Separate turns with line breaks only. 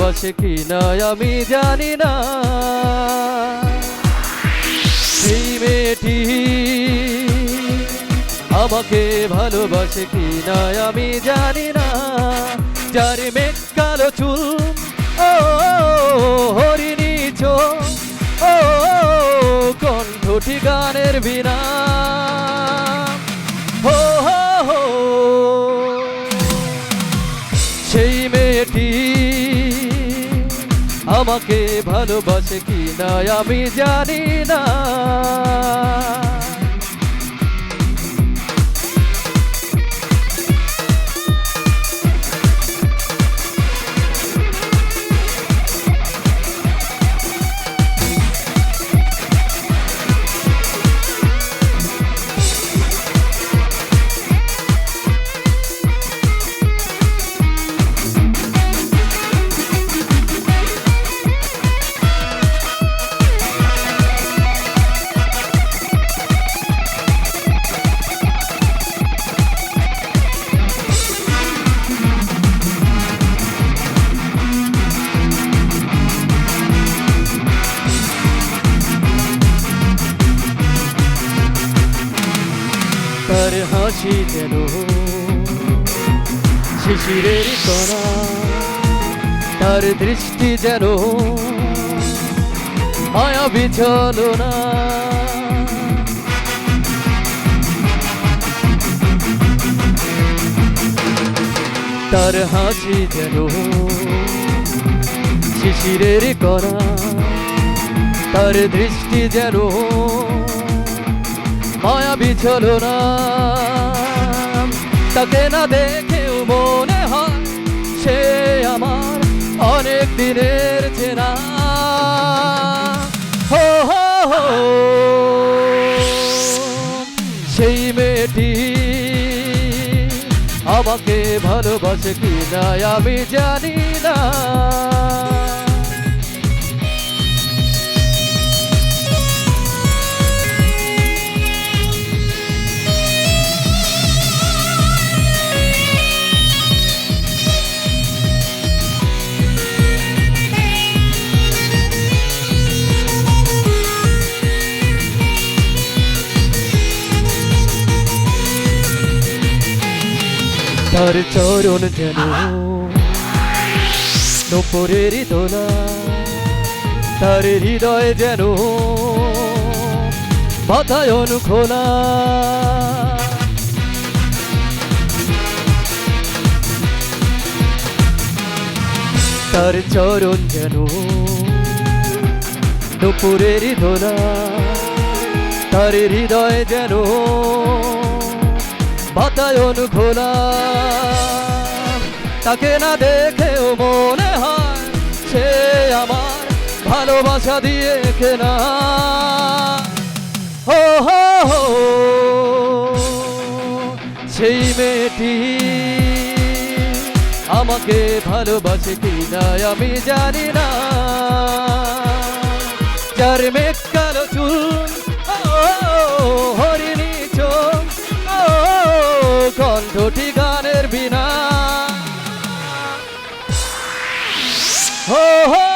ভালোবাসে কিনা আমি জানি না। সেই মেয়েটি আমাকে ভালোবাসে কিনা আমি জানি না। যার মেঘ কালো চুল, ও হরিণী চোখ, ও কণ্ঠটি গানের বিনা। হো হো হো, সেই মেয়েটি আমাকে ভালোবাসে কিনা আমি জানি না। তার হাসি যেন শিশিরের কণা, তার দৃষ্টি যেন মায়াবী ছলনা। তার হাসি যেন শিশিরের কণা, তার দৃষ্টি যেন মায়াবী ছলনা। তাকে না দেখেও মনে হয় সে আমার অনেক দিনের চেনা। হো হো হো, সেই মেয়েটি আমাকে ভালোবাসে কিনা আমি জানি না। তার চরণ যেন নূপুরের দোলা, তার হৃদয় যেন বাতায়ন খোলা। তার চরণ যেন নূপুরের দোলা, তার হৃদয় যেন বাতায়ন খোলা। তাকে না দেখেও মনে হয় সে আমার ভালোবাসা দিয়ে কেনা। হো হো হো, সেই মেয়েটি আমাকে ভালোবাসে কিনা আমি জানি না। যার মেঘ কালো চুল, হরিণী চোখ, কণ্ঠটি গানের বিনা। হো হো